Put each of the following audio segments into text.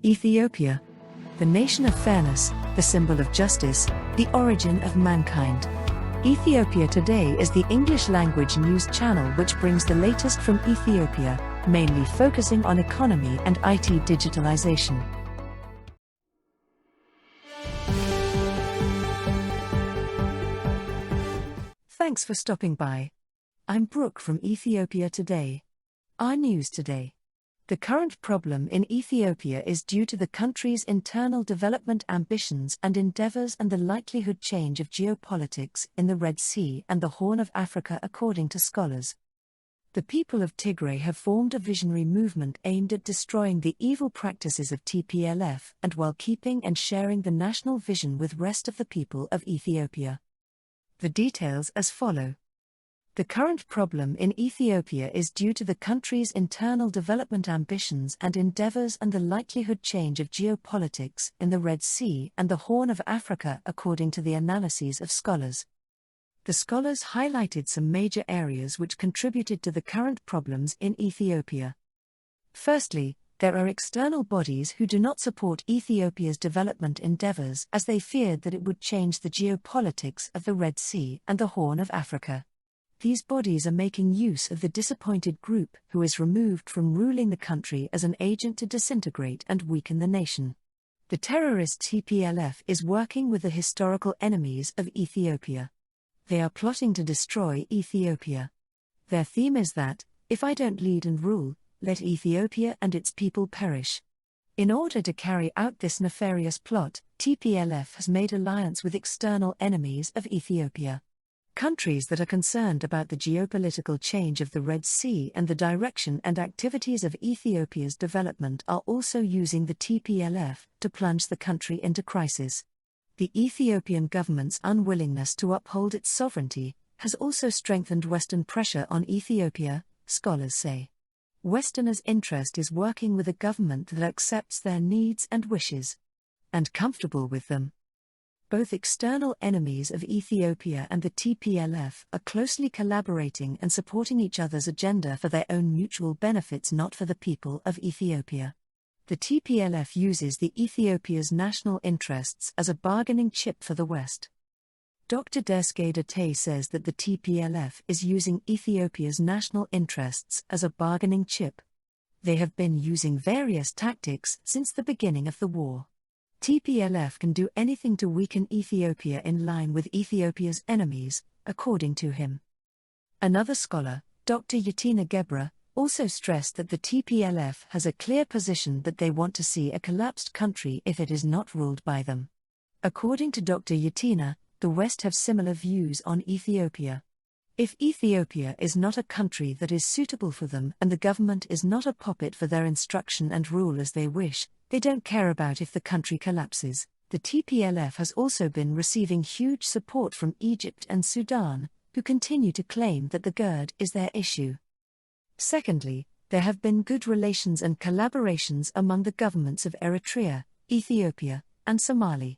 Ethiopia, the nation of fairness, the symbol of justice, the origin of mankind. Ethiopia Today is the English-language news channel which brings the latest from Ethiopia, mainly focusing on economy and IT digitalization. Thanks for stopping by. I'm Brooke from Ethiopia Today. Our news today. The current problem in Ethiopia is due to the country's internal development ambitions and endeavours and the likelihood change of geopolitics in the Red Sea and the Horn of Africa, according to scholars. The people of Tigray have formed a visionary movement aimed at destroying the evil practices of TPLF and while keeping and sharing the national vision with rest of the people of Ethiopia. The details as follow. The current problem in Ethiopia is due to the country's internal development ambitions and endeavours and the likelihood change of geopolitics in the Red Sea and the Horn of Africa, according to the analyses of scholars. The scholars highlighted some major areas which contributed to the current problems in Ethiopia. Firstly, there are external bodies who do not support Ethiopia's development endeavours as they feared that it would change the geopolitics of the Red Sea and the Horn of Africa. These bodies are making use of the disappointed group who is removed from ruling the country as an agent to disintegrate and weaken the nation. The terrorist TPLF is working with the historical enemies of Ethiopia. They are plotting to destroy Ethiopia. Their theme is that, if I don't lead and rule, let Ethiopia and its people perish. In order to carry out this nefarious plot, TPLF has made alliance with external enemies of Ethiopia. Countries that are concerned about the geopolitical change of the Red Sea and the direction and activities of Ethiopia's development are also using the TPLF to plunge the country into crisis. The Ethiopian government's unwillingness to uphold its sovereignty has also strengthened Western pressure on Ethiopia, scholars say. Westerners' interest is working with a government that accepts their needs and wishes, and comfortable with them. Both external enemies of Ethiopia and the TPLF are closely collaborating and supporting each other's agenda for their own mutual benefits, not for the people of Ethiopia. The TPLF uses the Ethiopia's national interests as a bargaining chip for the West. Dr. Sebeket says that the TPLF is using Ethiopia's national interests as a bargaining chip. They have been using various tactics since the beginning of the war. TPLF can do anything to weaken Ethiopia in line with Ethiopia's enemies, according to him. Another scholar, Dr. Yeweynua Gebra, also stressed that the TPLF has a clear position that they want to see a collapsed country if it is not ruled by them. According to Dr. Yeweynua, the West have similar views on Ethiopia. If Ethiopia is not a country that is suitable for them and the government is not a puppet for their instruction and rule as they wish, they don't care about if the country collapses. The TPLF has also been receiving huge support from Egypt and Sudan, who continue to claim that the GERD is their issue. Secondly, there have been good relations and collaborations among the governments of Eritrea, Ethiopia, and Somalia.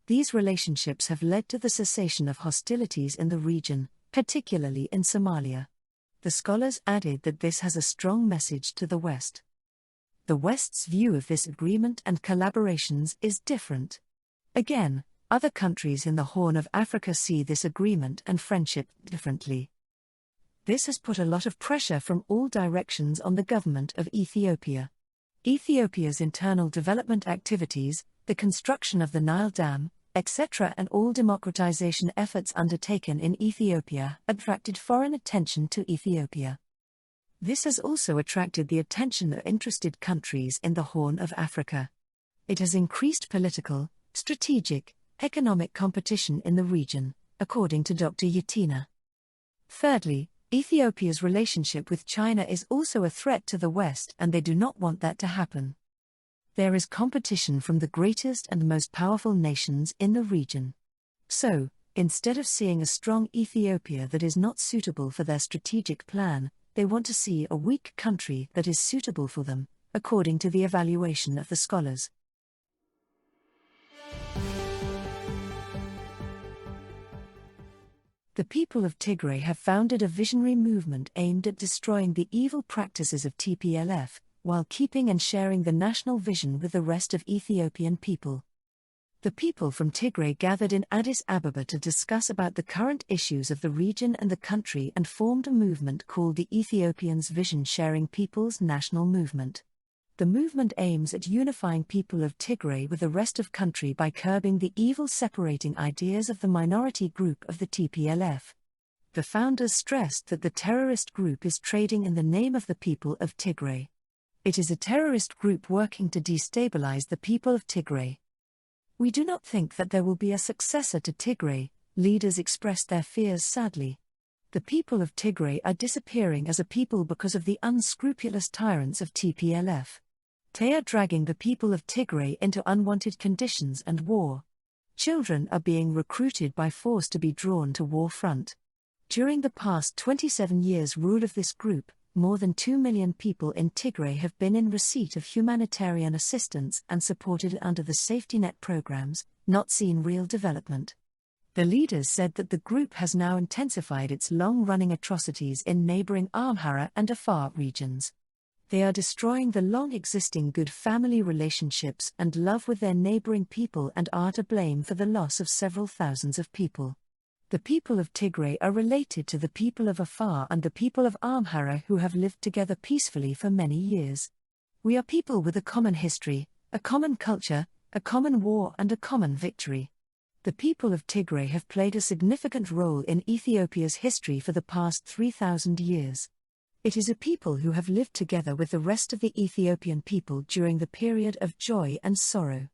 These relationships have led to the cessation of hostilities in the region, particularly in Somalia. The scholars added that this has a strong message to the West. The West's view of this agreement and collaborations is different. Again, other countries in the Horn of Africa see this agreement and friendship differently. This has put a lot of pressure from all directions on the government of Ethiopia. Ethiopia's internal development activities, the construction of the Nile Dam, etc., and all democratization efforts undertaken in Ethiopia attracted foreign attention to Ethiopia. This has also attracted the attention of interested countries in the Horn of Africa. It has increased political, strategic, economic competition in the region, according to Dr. Yeweynua. Thirdly, Ethiopia's relationship with China is also a threat to the West, and they do not want that to happen. There is competition from the greatest and most powerful nations in the region. So, instead of seeing a strong Ethiopia that is not suitable for their strategic plan, they want to see a weak country that is suitable for them, according to the evaluation of the scholars. The people of Tigray have founded a visionary movement aimed at destroying the evil practices of TPLF, while keeping and sharing the national vision with the rest of Ethiopian people. The people from Tigray gathered in Addis Ababa to discuss about the current issues of the region and the country and formed a movement called the Ethiopians Vision Sharing People's National Movement. The movement aims at unifying people of Tigray with the rest of country by curbing the evil separating ideas of the minority group of the TPLF. The founders stressed that the terrorist group is trading in the name of the people of Tigray. It is a terrorist group working to destabilize the people of Tigray. We do not think that there will be a successor to Tigray, leaders expressed their fears sadly. The people of Tigray are disappearing as a people because of the unscrupulous tyrants of TPLF. They are dragging the people of Tigray into unwanted conditions and war. Children are being recruited by force to be drawn to war front. During the past 27 years' rule of this group, more than 2 million people in Tigray have been in receipt of humanitarian assistance and supported under the safety net programs, not seen real development. The leaders said that the group has now intensified its long-running atrocities in neighboring Amhara and Afar regions. They are destroying the long-existing good family relationships and love with their neighboring people and are to blame for the loss of several thousands of people. The people of Tigray are related to the people of Afar and the people of Amhara who have lived together peacefully for many years. We are people with a common history, a common culture, a common war and a common victory. The people of Tigray have played a significant role in Ethiopia's history for the past 3,000 years. It is a people who have lived together with the rest of the Ethiopian people during the period of joy and sorrow.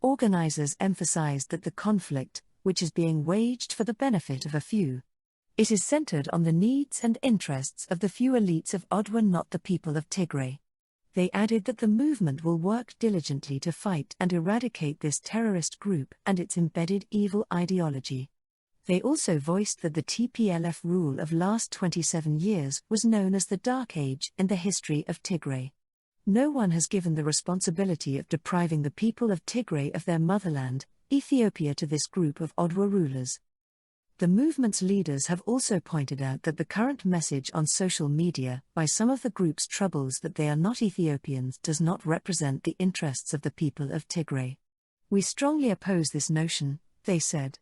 Organizers emphasized that the conflict, which is being waged for the benefit of a few. It is centered on the needs and interests of the few elites of Odwa, not the people of Tigray. They added that the movement will work diligently to fight and eradicate this terrorist group and its embedded evil ideology. They also voiced that the TPLF rule of last 27 years was known as the Dark Age in the history of Tigray. No one has given the responsibility of depriving the people of Tigray of their motherland, Ethiopia, to this group of Odwa rulers. The movement's leaders have also pointed out that the current message on social media by some of the group's troubles that they are not Ethiopians does not represent the interests of the people of Tigray. We strongly oppose this notion, they said.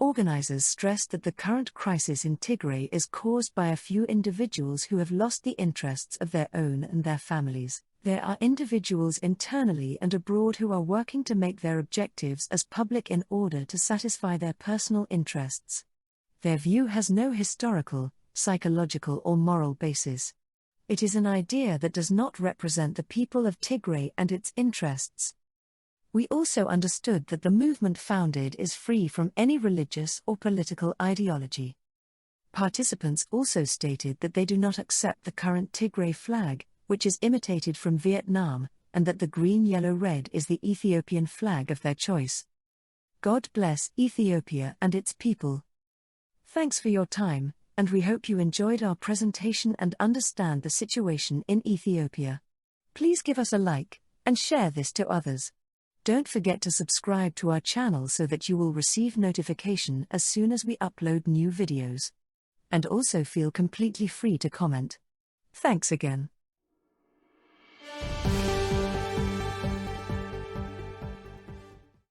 Organizers stressed that the current crisis in Tigray is caused by a few individuals who have lost the interests of their own and their families. There are individuals internally and abroad who are working to make their objectives as public in order to satisfy their personal interests. Their view has no historical, psychological or moral basis. It is an idea that does not represent the people of Tigray and its interests. We also understood that the movement founded is free from any religious or political ideology. Participants also stated that they do not accept the current Tigray flag, which is imitated from Vietnam, and that the green-yellow-red is the Ethiopian flag of their choice. God bless Ethiopia and its people. Thanks for your time, and we hope you enjoyed our presentation and understand the situation in Ethiopia. Please give us a like, and share this to others. Don't forget to subscribe to our channel so that you will receive notification as soon as we upload new videos. And also feel completely free to comment. Thanks again.